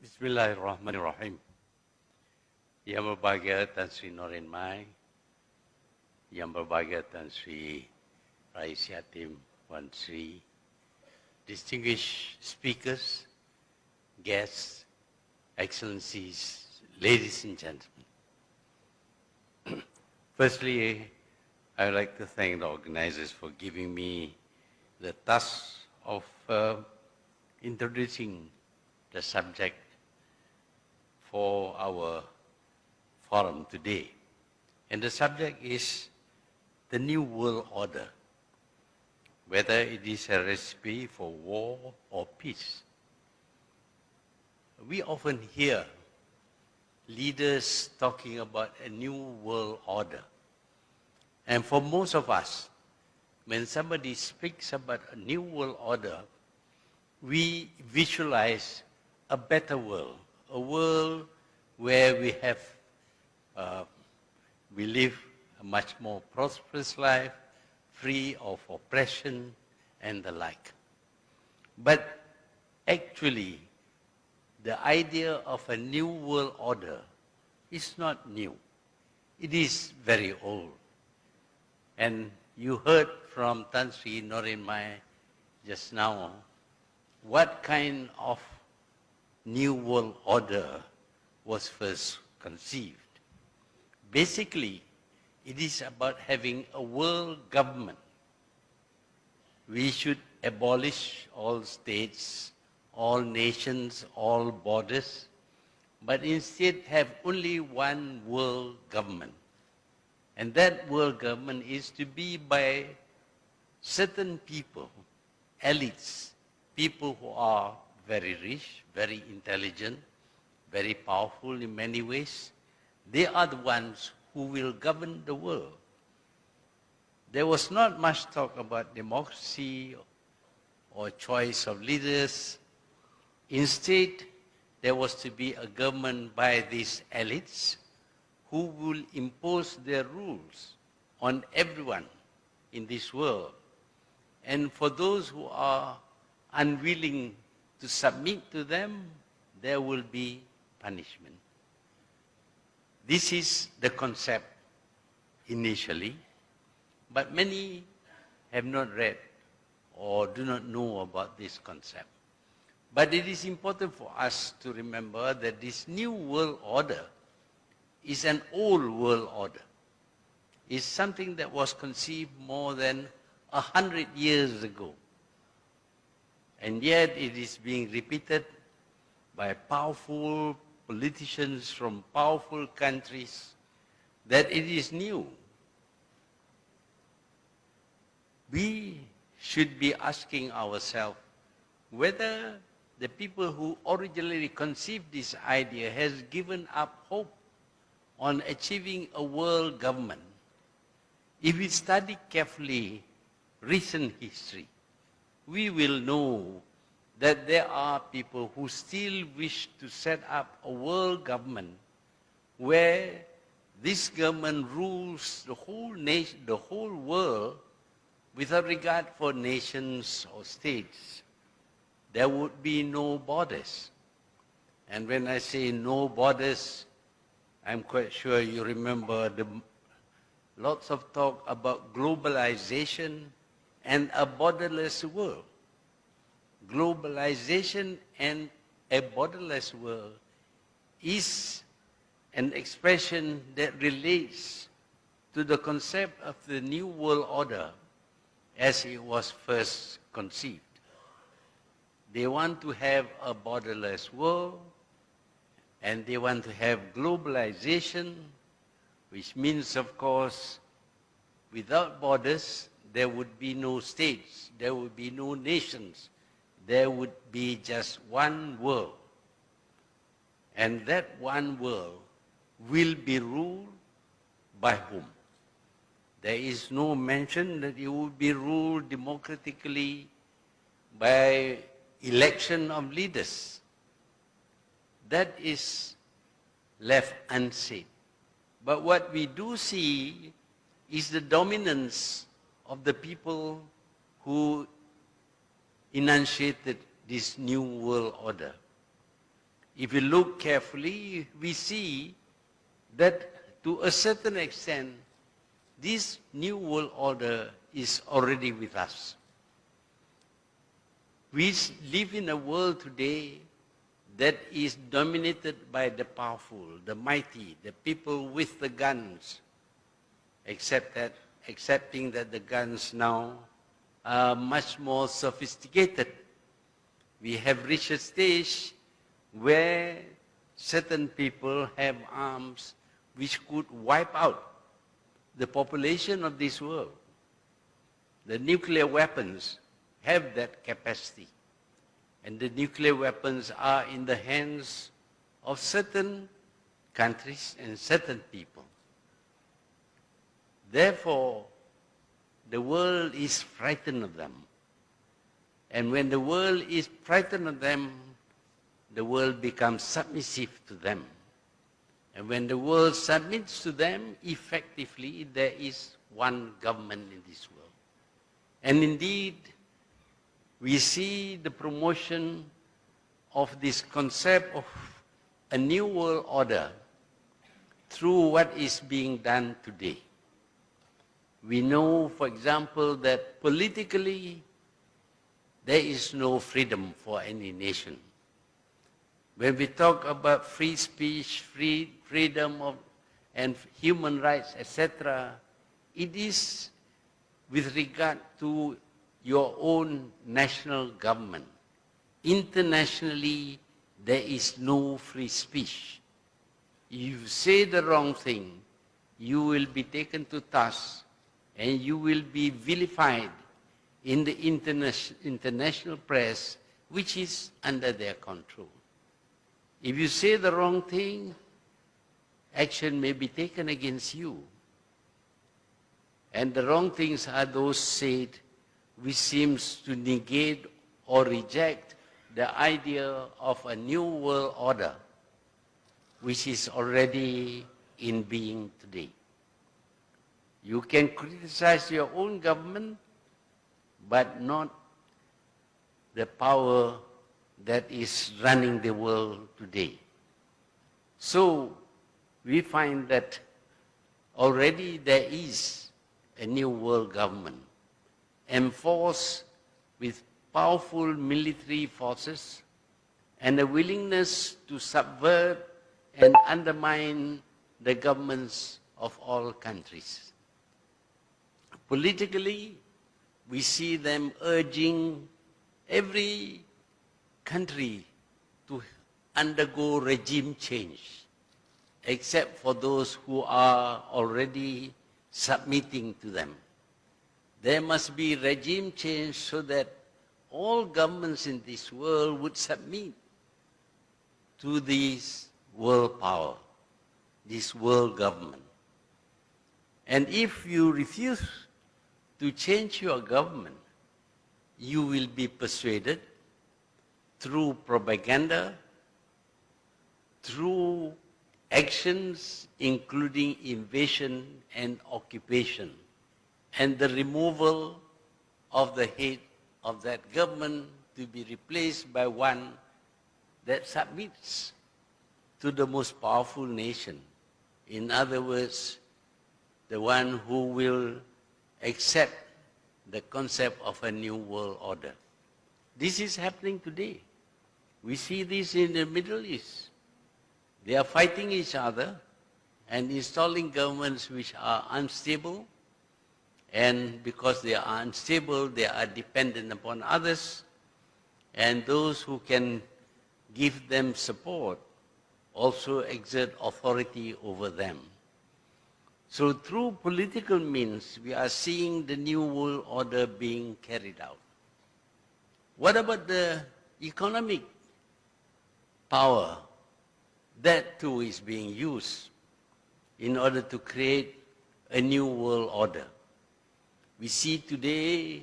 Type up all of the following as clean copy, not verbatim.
Bismillahirrahmanirrahim. Yang berbahagia Tan Sri Norin Mai, yang berbahagia Tan Sri Rais Yatim Wan Sri, distinguished speakers, guests, excellencies, ladies and gentlemen. Firstly, I would like to thank the organizers for giving me the task of introducing the subject for our forum today. And the subject is the New World Order, whether it is a recipe for war or peace. We often hear leaders talking about a new world order. And for most of us, when somebody speaks about a new world order, we visualize a better world, a world where we live a much more prosperous life, free of oppression and the like. But actually, the idea of a new world order is not new. It is very old. And you heard from Tan Sri Norin Mai just now what kind of new world order was first conceived. Basically, it is about having a world government. We should abolish all states, all nations, all borders, but instead have only one world government. And that world government is to be by certain people, elites, people who are very rich, very intelligent, very powerful in many ways. They are the ones who will govern the world. There was not much talk about democracy or choice of leaders. Instead, there was to be a government by these elites who will impose their rules on everyone in this world. And for those who are unwilling to submit to them, there will be punishment. This is the concept initially, but many have not read or do not know about this concept. But it is important for us to remember that this new world order is an old world order. It's something that was conceived more than 100 years ago. And yet it is being repeated by powerful politicians from powerful countries that it is new. We should be asking ourselves whether the people who originally conceived this idea has given up hope on achieving a world government. If we study carefully recent history, we will know that there are people who still wish to set up a world government where this government rules the whole nation, the whole world without regard for nations or states. There would be no borders. And when I say no borders, I'm quite sure you remember lots of talk about globalization and a borderless world. Globalization and a borderless world is an expression that relates to the concept of the New World Order as it was first conceived. They want to have a borderless world, and they want to have globalization, which means, of course, without borders, there would be no states, there would be no nations, there would be just one world. And that one world will be ruled by whom? There is no mention that it would be ruled democratically by election of leaders. That is left unsaid. But what we do see is the dominance of the people who enunciated this new world order. if you look carefully, we see that to a certain extent, this new world order is already with us. We live in a world today that is dominated by the powerful, the mighty, the people with the guns, accepting that the guns now are much more sophisticated. We have reached a stage where certain people have arms which could wipe out the population of this world. The nuclear weapons have that capacity. And the nuclear weapons are in the hands of certain countries and certain people. Therefore, the world is frightened of them. And when the world is frightened of them, the world becomes submissive to them. And when the world submits to them, effectively, there is one government in this world. And indeed, we see the promotion of this concept of a new world order through what is being done today. We know, for example, that politically there is no freedom for any nation. When we talk about free speech, freedom of, and human rights, etc., it is with regard to your own national government. Internationally, there is no free speech. If you say the wrong thing, you will be taken to task and you will be vilified in the international press, which is under their control. If you say the wrong thing, action may be taken against you. And the wrong things are those said which seems to negate or reject the idea of a new world order, which is already in being today. You can criticize your own government, but not the power that is running the world today. So we find that already there is a new world government enforced with powerful military forces and a willingness to subvert and undermine the governments of all countries. Politically, we see them urging every country to undergo regime change, except for those who are already submitting to them. There must be regime change so that all governments in this world would submit to this world power, this world government. And if you refuse to change your government, you will be persuaded through propaganda, through actions including invasion and occupation, and the removal of the head of that government to be replaced by one that submits to the most powerful nation. In other words, the one who will accept the concept of a new world order. This is happening today. We see this in the Middle East. They are fighting each other and installing governments which are unstable, and because they are unstable, they are dependent upon others, and those who can give them support also exert authority over them. So through political means, we are seeing the new world order being carried out. What about the economic power? That too is being used in order to create a new world order. We see today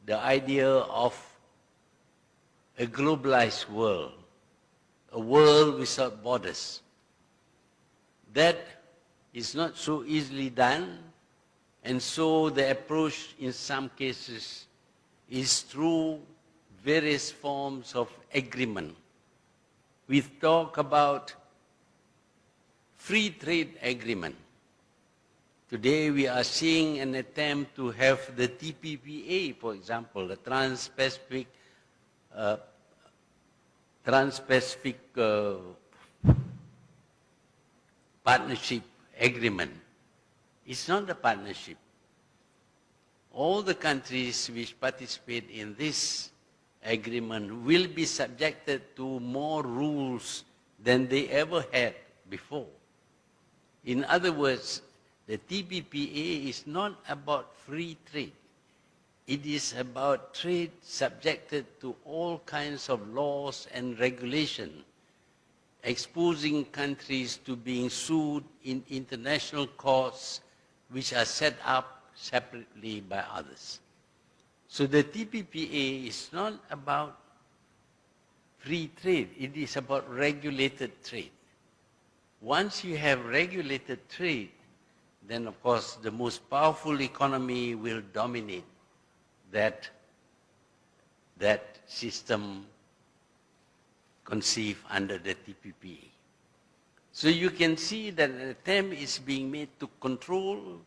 the idea of a globalized world, a world without borders. That is not so easily done, and so the approach in some cases is through various forms of agreement we talk about free trade agreement. Today we are seeing an attempt to have the TPPA, for example, the Trans-Pacific Partnership Agreement. It's not a partnership. All the countries which participate in this agreement will be subjected to more rules than they ever had before. In other words, the TPPA is not about free trade. It is about trade subjected to all kinds of laws and regulation, exposing countries to being sued in international courts which are set up separately by others. So the TPPA is not about free trade, it is about regulated trade. Once you have regulated trade, then of course the most powerful economy will dominate that system conceived under the TPPA. So you can see that an attempt is being made to control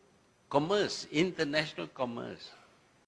commerce, international commerce.